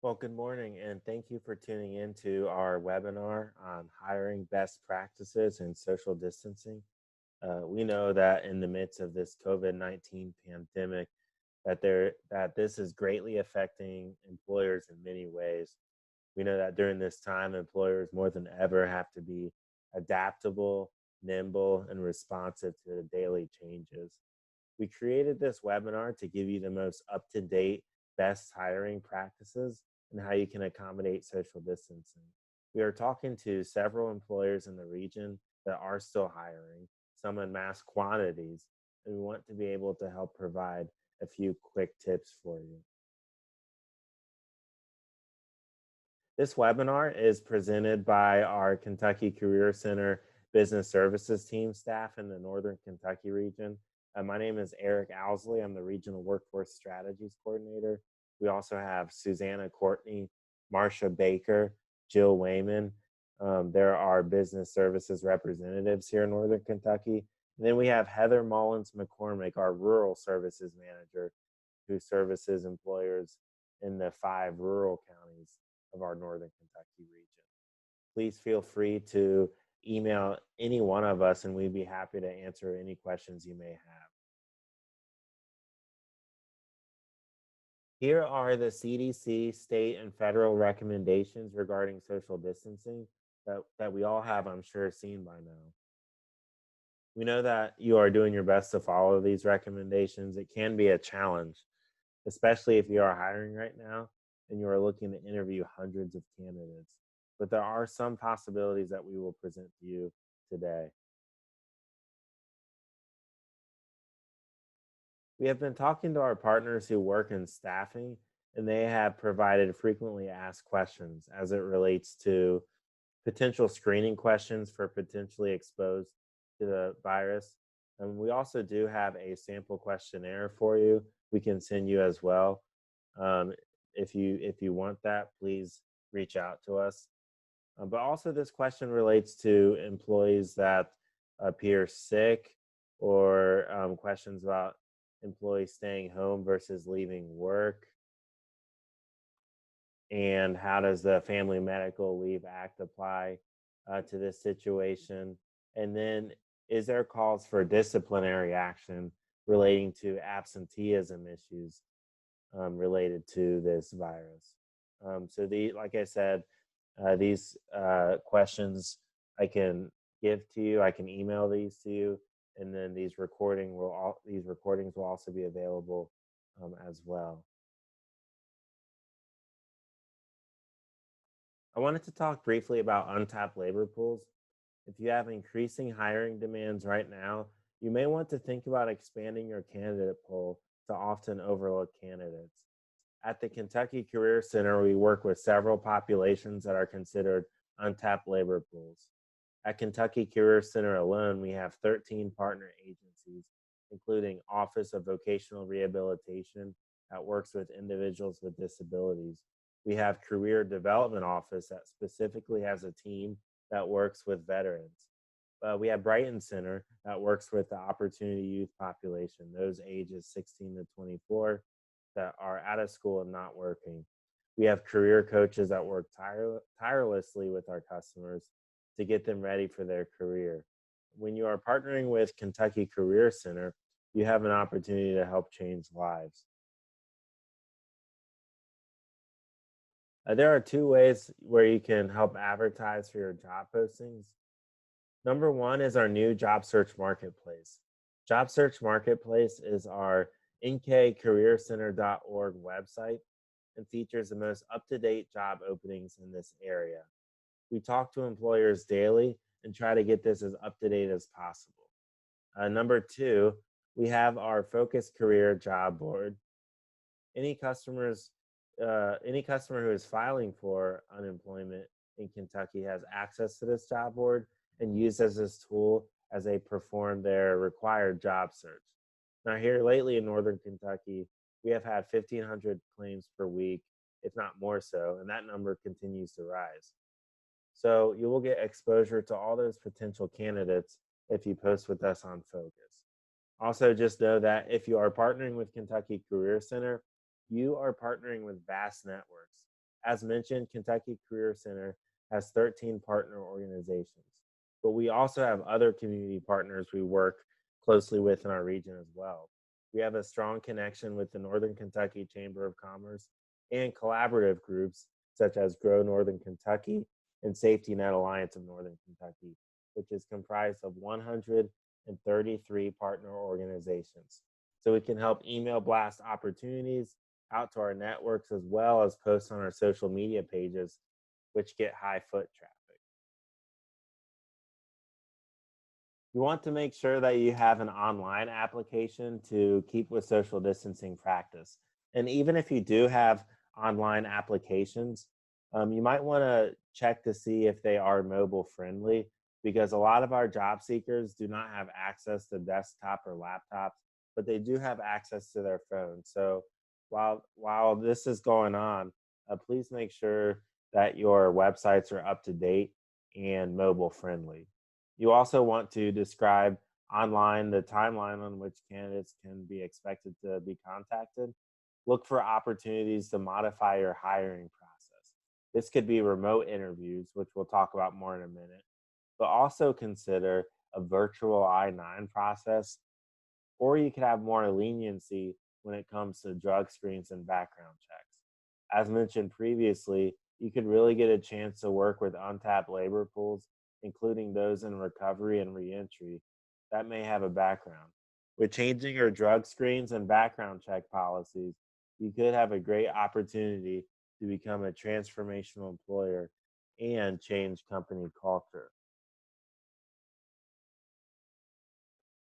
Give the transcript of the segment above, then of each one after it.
Well, good morning, and thank you for tuning in to our webinar on hiring best practices and social distancing. We know that in the midst of this COVID-19 pandemic, that this is greatly affecting employers in many ways. We know that during this time, employers more than ever have to be adaptable, nimble, and responsive to the daily changes. We created this webinar to give you the most up-to-date best hiring practices and how you can accommodate social distancing. We are talking to several employers in the region that are still hiring, some in mass quantities, and we want to be able to help provide a few quick tips for you. This webinar is presented by our Kentucky Career Center Business Services team staff in the Northern Kentucky region. My name is Eric Owsley. I'm the Regional Workforce Strategies Coordinator. We also have Susanna Courtney, Marsha Baker, Jill Wayman. There are business services representatives here in Northern Kentucky. And then we have Heather Mullins McCormick, our Rural Services Manager, who services employers in the 5 rural counties of our Northern Kentucky region. Please feel free to email any one of us and we'd be happy to answer any questions you may have. Here are the CDC state and federal recommendations regarding social distancing that we all have, I'm sure, seen by now. We know that you are doing your best to follow these recommendations. It can be a challenge, especially if you are hiring right now and you are looking to interview hundreds of candidates. But there are some possibilities that we will present to you today. We have been talking to our partners who work in staffing, and they have provided frequently asked questions as it relates to potential screening questions for potentially exposed to the virus. And we also do have a sample questionnaire for you. We can send you as well. Um, if you want that, please reach out to us. But also, this question relates to employees that appear sick, or questions about employees staying home versus leaving work, and how does the Family Medical Leave Act apply to this situation? And then, is there calls for disciplinary action relating to absenteeism issues related to this virus? Like I said, these questions I can give to you. I can email these to you, and then these recordings will also be available as well. I wanted to talk briefly about untapped labor pools. If you have increasing hiring demands right now, you may want to think about expanding your candidate pool to often overlooked candidates. At the Kentucky Career Center, we work with several populations that are considered untapped labor pools. At Kentucky Career Center alone, we have 13 partner agencies, including Office of Vocational Rehabilitation that works with individuals with disabilities. We have Career Development Office that specifically has a team that works with veterans. We have Brighton Center that works with the Opportunity Youth population, those ages 16 to 24 that are out of school and not working. We have career coaches that work tirelessly with our customers to get them ready for their career. When you are partnering with Kentucky Career Center, you have an opportunity to help change lives. There are 2 ways where you can help advertise for your job postings. Number 1 is our new Job Search Marketplace. Job Search Marketplace is our nkcareercenter.org website and features the most up-to-date job openings in this area. We talk to employers daily and try to get this as up-to-date as possible. Number 2, we have our Focus Career job board. Any customer who is filing for unemployment in Kentucky has access to this job board and uses this tool as they perform their required job search. Now, here lately in Northern Kentucky, we have had 1,500 claims per week, if not more so, and that number continues to rise. So you will get exposure to all those potential candidates if you post with us on Focus. Also, just know that if you are partnering with Kentucky Career Center, you are partnering with vast networks. As mentioned, Kentucky Career Center has 13 partner organizations, but we also have other community partners we work closely with in our region as well. We have a strong connection with the Northern Kentucky Chamber of Commerce and collaborative groups such as Grow Northern Kentucky and Safety Net Alliance of Northern Kentucky, which is comprised of 133 partner organizations. So we can help email blast opportunities out to our networks as well as post on our social media pages, which get high foot traffic. You want to make sure that you have an online application to keep with social distancing practice. And even if you do have online applications, you might want to check to see if they are mobile friendly, because a lot of our job seekers do not have access to desktop or laptops, but they do have access to their phone. So while this is going on, please make sure that your websites are up to date and mobile friendly. You also want to describe online the timeline on which candidates can be expected to be contacted. Look for opportunities to modify your hiring process. This could be remote interviews, which we'll talk about more in a minute, but also consider a virtual I-9 process, or you could have more leniency when it comes to drug screens and background checks. As mentioned previously, you could really get a chance to work with untapped labor pools, including those in recovery and reentry, that may have a background. With changing your drug screens and background check policies, you could have a great opportunity to become a transformational employer and change company culture.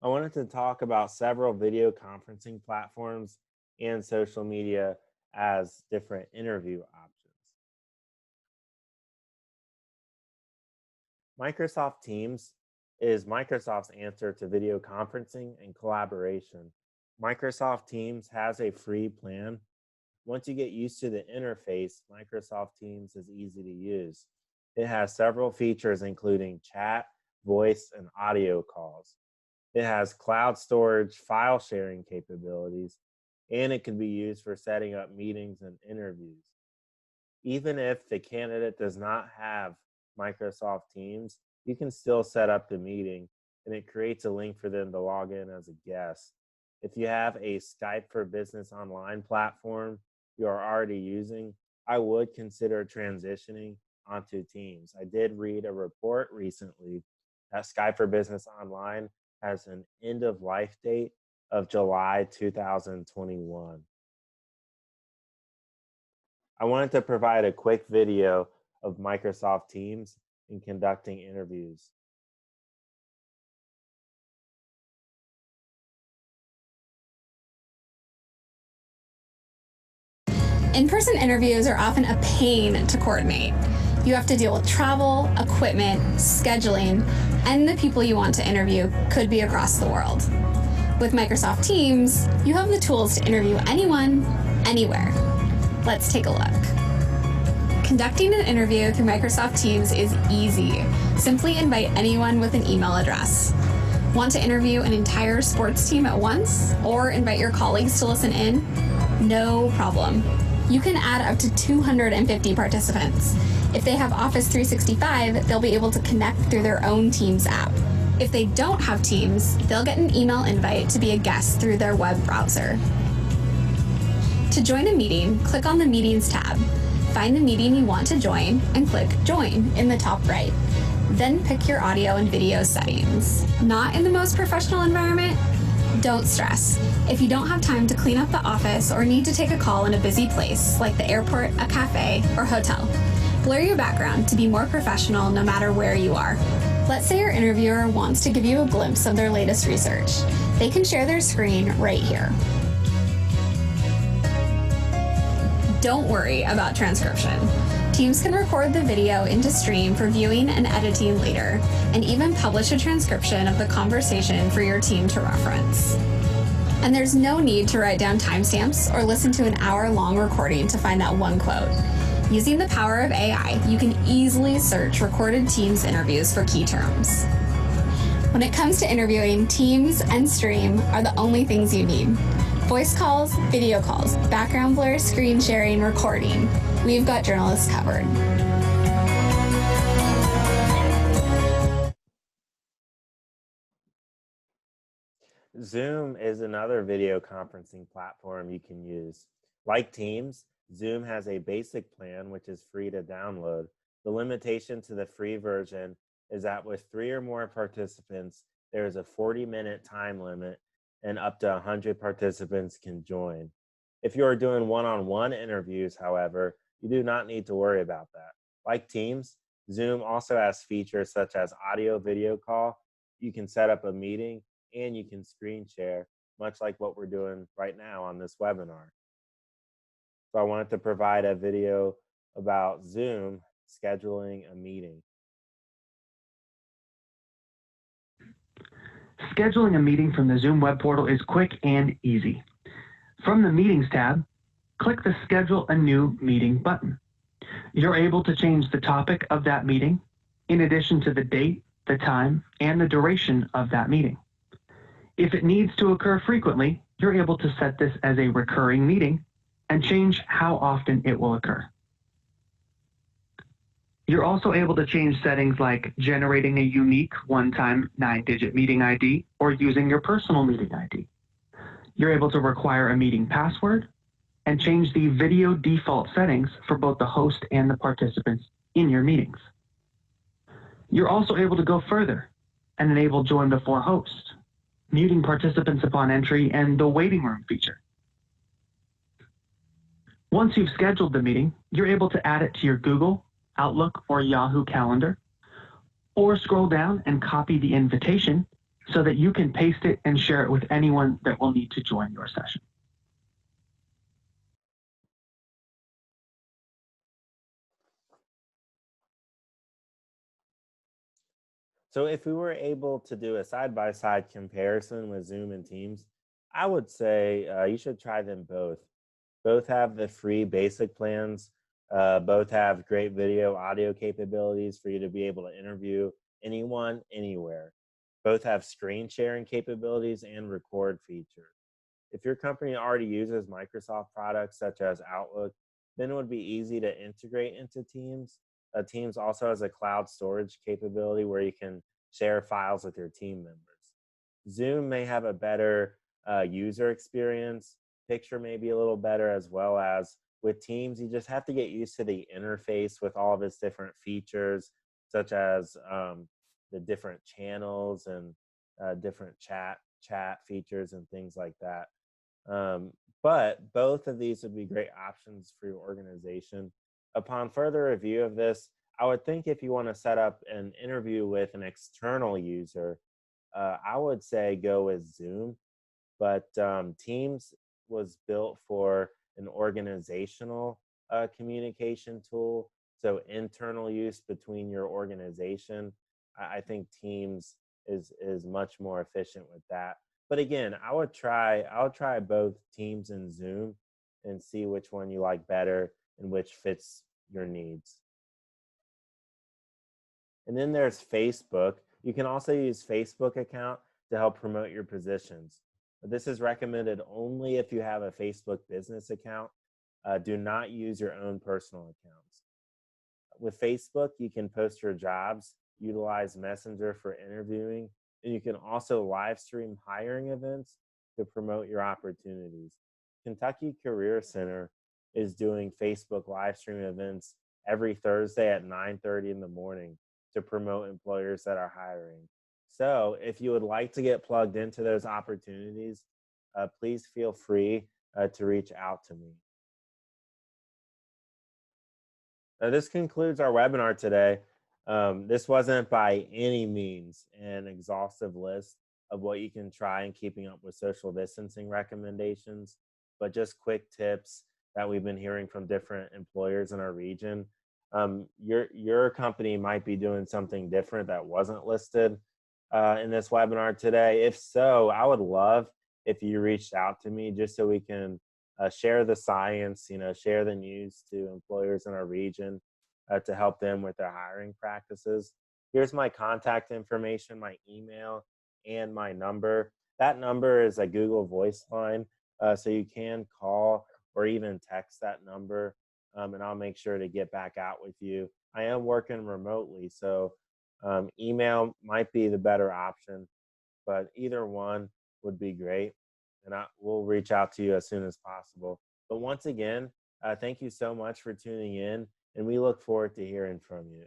I wanted to talk about several video conferencing platforms and social media as different interview options. Microsoft Teams is Microsoft's answer to video conferencing and collaboration. Microsoft Teams has a free plan. Once you get used to the interface, Microsoft Teams is easy to use. It has several features including chat, voice, and audio calls. It has cloud storage, file sharing capabilities, and it can be used for setting up meetings and interviews. Even if the candidate does not have Microsoft Teams, you can still set up the meeting, and it creates a link for them to log in as a guest. If you have a Skype for Business online platform you are already using, I would consider transitioning onto Teams. I did read a report recently that Skype for Business Online has an end of life date of July 2021. I wanted to provide a quick video of Microsoft Teams in conducting interviews. In-person interviews are often a pain to coordinate. You have to deal with travel, equipment, scheduling, and the people you want to interview could be across the world. With Microsoft Teams, you have the tools to interview anyone, anywhere. Let's take a look. Conducting an interview through Microsoft Teams is easy. Simply invite anyone with an email address. Want to interview an entire sports team at once, or invite your colleagues to listen in? No problem. You can add up to 250 participants. If they have Office 365, they'll be able to connect through their own Teams app. If they don't have Teams, they'll get an email invite to be a guest through their web browser. To join a meeting, click on the Meetings tab. Find the meeting you want to join and click Join in the top right. Then pick your audio and video settings. Not in the most professional environment? Don't stress. If you don't have time to clean up the office or need to take a call in a busy place, like the airport, a cafe, or hotel, blur your background to be more professional no matter where you are. Let's say your interviewer wants to give you a glimpse of their latest research. They can share their screen right here. Don't worry about transcription. Teams can record the video into Stream for viewing and editing later, and even publish a transcription of the conversation for your team to reference. And there's no need to write down timestamps or listen to an hour-long recording to find that one quote. Using the power of AI, you can easily search recorded Teams interviews for key terms. When it comes to interviewing, Teams and Stream are the only things you need. Voice calls, video calls, background blur, screen sharing, recording. We've got journalists covered. Zoom is another video conferencing platform you can use. Like Teams, Zoom has a basic plan which is free to download. The limitation to the free version is that with 3 or more participants, there is a 40-minute time limit and up to 100 participants can join. If you are doing one-on-one interviews, however, you do not need to worry about that. Like Teams, Zoom also has features such as audio video call. You can set up a meeting and you can screen share, much like what we're doing right now on this webinar. So I wanted to provide a video about Zoom scheduling a meeting. Scheduling a meeting from the Zoom web portal is quick and easy. From the Meetings tab, click the Schedule a New Meeting button. You're able to change the topic of that meeting, in addition to the date, the time, and the duration of that meeting. If it needs to occur frequently, you're able to set this as a recurring meeting and change how often it will occur. You're also able to change settings like generating a unique one-time 9-digit meeting ID or using your personal meeting ID. You're able to require a meeting password and change the video default settings for both the host and the participants in your meetings. You're also able to go further and enable join before host, muting participants upon entry, and the waiting room feature. Once you've scheduled the meeting, you're able to add it to your Google, Outlook, or Yahoo calendar, or scroll down and copy the invitation so that you can paste it and share it with anyone that will need to join your session. So if we were able to do a side-by-side comparison with Zoom and Teams, I would say you should try them both. Both have the free basic plans. Both have great video, audio capabilities for you to be able to interview anyone, anywhere. Both have screen sharing capabilities and record features. If your company already uses Microsoft products such as Outlook, then it would be easy to integrate into Teams. Teams also has a cloud storage capability where you can share files with your team members. Zoom may have a better user experience. Picture may be a little better, as well as with Teams, you just have to get used to the interface with all of its different features, such as the different channels and different chat features and things like that. But both of these would be great options for your organization. Upon further review of this, I would think if you want to set up an interview with an external user, I would say go with Zoom. But Teams was built for an organizational communication tool. So internal use between your organization, I think Teams is much more efficient with that. But again, I'll try both Teams and Zoom and see which one you like better and which fits your needs. And then there's Facebook. You can also use Facebook account to help promote your positions. This is recommended only if you have a Facebook business account. Do not use your own personal accounts. With Facebook, you can post your jobs, utilize Messenger for interviewing, and you can also live stream hiring events to promote your opportunities. Kentucky Career Center is doing Facebook live stream events every Thursday at 9:30 in the morning to promote employers that are hiring. So if you would like to get plugged into those opportunities, please feel free to reach out to me. Now, this concludes our webinar today. This wasn't by any means an exhaustive list of what you can try in keeping up with social distancing recommendations, but just quick tips that we've been hearing from different employers in our region. Your company might be doing something different that wasn't listed in this webinar today. If so, I would love if you reached out to me just so we can share the science, share the news to employers in our region to help them with their hiring practices. Here's my contact information, my email, and my number. That number is a Google Voice line. So you can call or even text that number, and I'll make sure to get back out with you. I am working remotely, so email might be the better option, but either one would be great. And we'll reach out to you as soon as possible. But once again, thank you so much for tuning in, and we look forward to hearing from you.